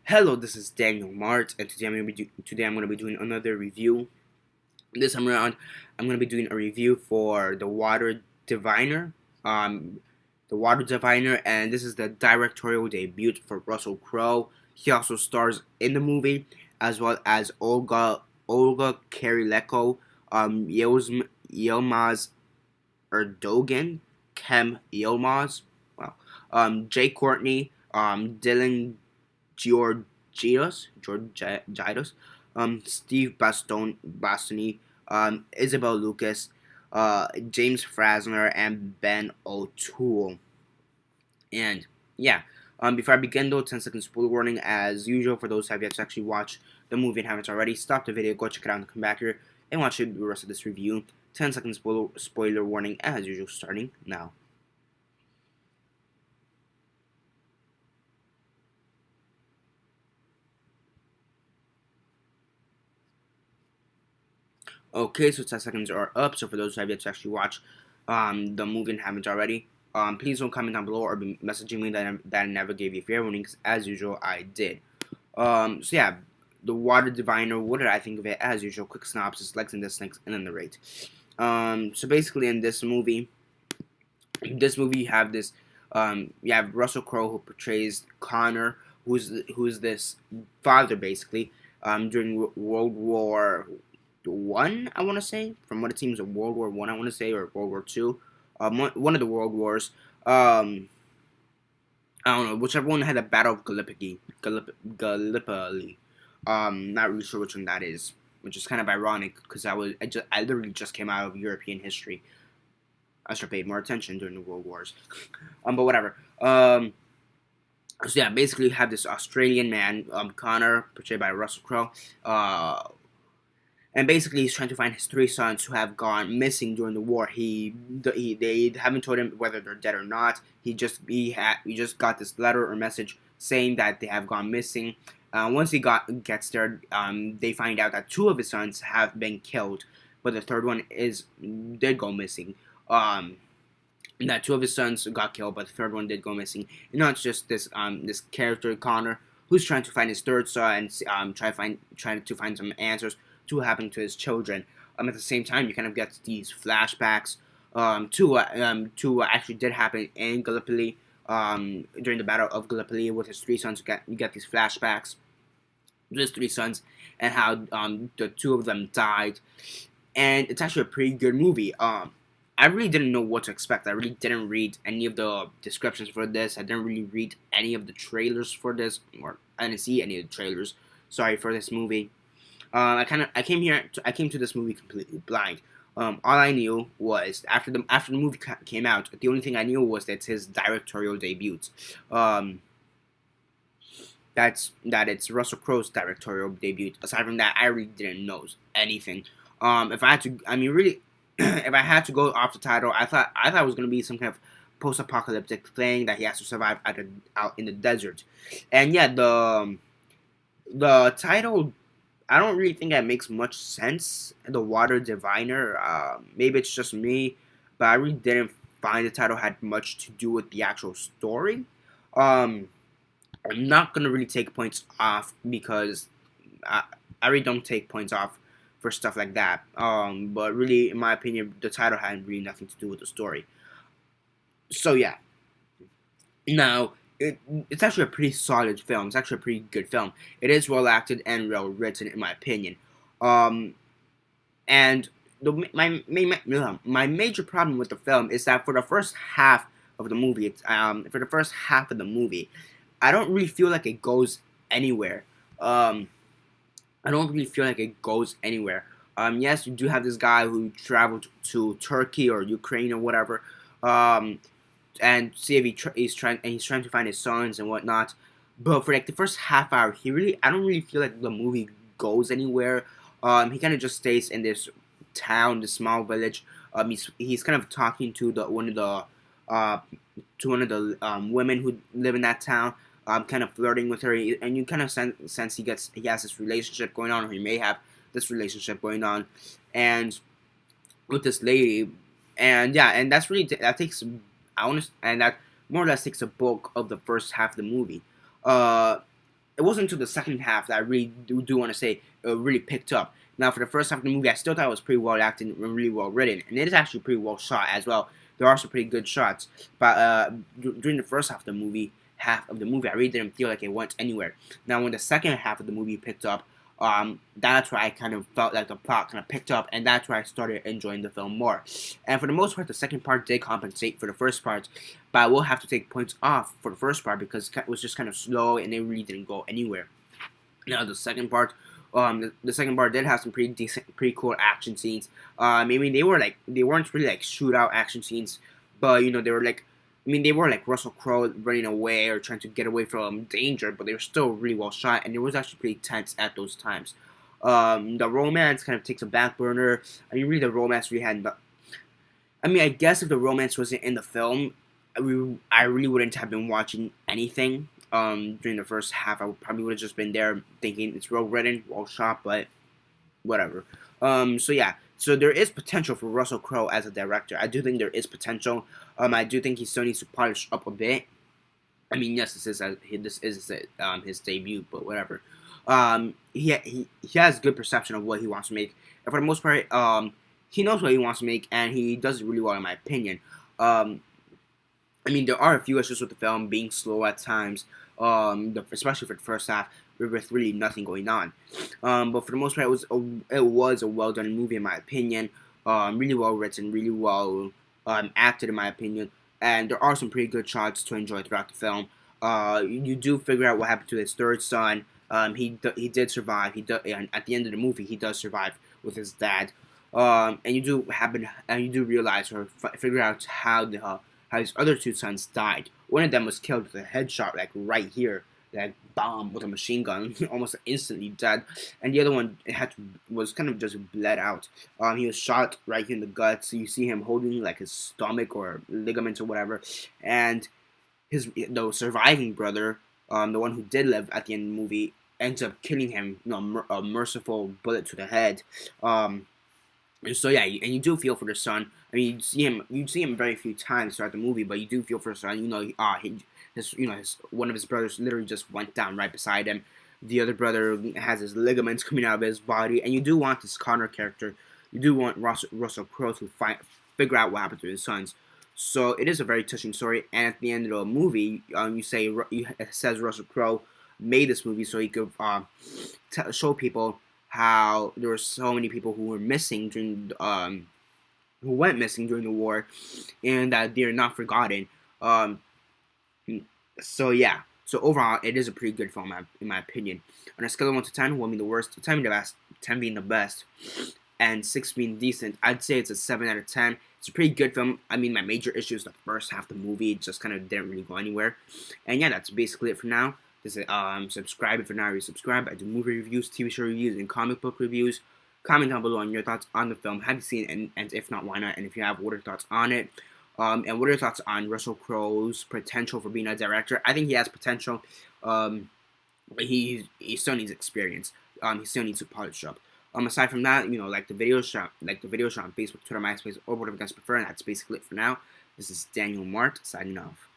Hello, this is Daniel Mart, and today I'm gonna be doing another review. This time around, I'm gonna be doing a review for the Water Diviner, um, and this is the directorial debut for Russell Crowe. He also stars in the movie, as well as Olga Kurylenko, Yilmaz Erdogan, Kem Yilmaz, wow, Jay Courtney, Dylan Georgios, Steve Bastoni, Isabel Lucas, James Frasner, and Ben O'Toole. And yeah, before I begin though, 10 second spoiler warning as usual for those who have yet to actually watch the movie and haven't already. Stop the video, go check it out, and come back here and watch the rest of this review. 10 second spoiler warning as usual, starting now. Okay, so 10 seconds are up. So for those who have yet to actually watch the movie and haven't already, please don't comment down below or be messaging me that I never gave you fair warning, because as usual, I did. So yeah, The Water Diviner, what did I think of it? As usual, quick synopsis, likes and dislikes, and then the rate. So basically in this movie you have you have Russell Crowe, who portrays Connor, who's this father basically, during World War One, I want to say, from what it seems, World War One, I want to say, or World War Two, one of the World Wars. I don't know, whichever one had the Battle of Gallipoli. Not really sure which one that is, which is kind of ironic because I literally just came out of European history. I should have paid more attention during the World Wars. But whatever. So yeah, basically you have this Australian man, Connor, portrayed by Russell Crowe, and basically he's trying to find his three sons who have gone missing during the war. They haven't told him whether they're dead or not. He just got this letter or message saying that they have gone missing. Once he gets there, they find out that two of his sons have been killed, but the third one did go missing. That two of his sons got killed, but the third one did go missing. And not just this character Connor, who's trying to find his third son and trying to find some answers to what happened to his children. At the same time, you kind of get these flashbacks to what actually did happen in Gallipoli, during the Battle of Gallipoli with his three sons. You get these flashbacks to his three sons and how the two of them died. And it's actually a pretty good movie. I really didn't know what to expect. I really didn't read any of the descriptions for this. I didn't really read any of the trailers for this, or I didn't see any of the trailers. Sorry, for this movie. I came to this movie completely blind. All I knew was after the movie came out, the only thing I knew was that it's his directorial debut. Um, that it's Russell Crowe's directorial debut. Aside from that, I really didn't know anything. If I had to, I mean, really, if I had to go off the title, I thought it was gonna be some kind of post-apocalyptic thing that he has to survive out in the desert. And yeah, the title, I don't really think that makes much sense. The Water Diviner. Maybe it's just me, but I really didn't find the title had much to do with the actual story. Um, I'm not gonna really take points off because I, I really don't take points off for stuff like that. But really, in my opinion, the title had really nothing to do with the story. So yeah. Now, it's actually a pretty solid film. It's actually a pretty good film. It is well acted and well written, in my opinion. Um, and my major problem with the film is that for the first half of the movie, I don't really feel like it goes anywhere. Um, I don't really feel like it goes anywhere. Yes, you do have this guy who traveled to Turkey or Ukraine or whatever, um, and see if he's trying to find his sons and whatnot. But for like the first half hour, I don't really feel like the movie goes anywhere. He kind of just stays in this town, this small village. He's kind of talking to uh, one of the women who live in that town. Kind of flirting with her, and you kind of sense he has this relationship going on, or he may have this relationship going on, and with this lady, and yeah, and that's really that takes and that more or less takes a bulk of the first half of the movie. Uh, wasn't until the second half that I really do want to say it really picked up. Now, for the first half of the movie, I still thought it was pretty well acted and really well written, and it is actually pretty well shot as well. There are some pretty good shots, but during the first half of the movie, I really didn't feel like it went anywhere. Now, when the second half of the movie picked up, that's where I kind of felt like the plot kind of picked up, and that's where I started enjoying the film more. And for the most part, the second part did compensate for the first part, but I will have to take points off for the first part because it was just kind of slow and it really didn't go anywhere. Now, the second part. The second part did have some pretty decent, pretty cool action scenes. I mean, they weren't really like shootout action scenes, but they were like, they were like Russell Crowe running away or trying to get away from danger, but they were still really well shot, and it was actually pretty tense at those times. The romance kind of takes a back burner. I mean, really, the romance we had. I guess if the romance wasn't in the film, I really wouldn't have been watching anything. During the first half, I probably would have just been there thinking it's well written, well shot, but whatever. So yeah, so there is potential for Russell Crowe as a director. I do think there is potential. I do think he still needs to polish up a bit. I mean, yes, this is his debut, but whatever. He has good perception of what he wants to make, and for the most part, he knows what he wants to make, and he does it really well, in my opinion. I mean, there are a few issues with the film being slow at times, especially for the first half, with really nothing going on. But for the most part, it was a well done movie in my opinion. Really well written, really well acted in my opinion, and there are some pretty good shots to enjoy throughout the film. You do figure out what happened to his third son. He did survive. And at the end of the movie, he does survive with his dad. And you do realize or figure out how his other two sons died. One of them was killed with a headshot, like right here, like bomb with a machine gun, almost instantly dead. And the other one was kind of just bled out. He was shot right here in the gut. So you see him holding like his stomach or ligaments or whatever. And the surviving brother, the one who did live at the end of the movie, ends up killing him. A merciful bullet to the head. So yeah, and you do feel for the son. I mean, you see him very few times throughout the movie, but you do feel for the son. One of his brothers literally just went down right beside him. The other brother has his ligaments coming out of his body, and you do want this Connor character. You do want Russell Crowe to figure out what happened to his sons. So it is a very touching story. And at the end of the movie, it says Russell Crowe made this movie so he could show people how there were so many people who were missing who went missing during the war, and that they're not forgotten. So yeah, so overall, it is a pretty good film in my opinion. On a scale of 1 to 10, 1 being the worst, 10 being the best, 10 being the best, and 6 being decent, I'd say it's a 7 out of 10. It's a pretty good film. I mean, my major issue is the first half of the movie. It just kind of didn't really go anywhere. And yeah, that's basically it for now. Subscribe if you're not already subscribed. I do movie reviews, TV show reviews, and comic book reviews. Comment down below on your thoughts on the film. Have you seen it? And if not, why not? And if you have, what are your thoughts on it? And what are your thoughts on Russell Crowe's potential for being a director? I think he has potential. But he still needs experience. He still needs to polish up. Aside from that, like the video shot on Facebook, Twitter, MySpace, or whatever you guys prefer. And that's basically it for now. This is Daniel Mart signing off.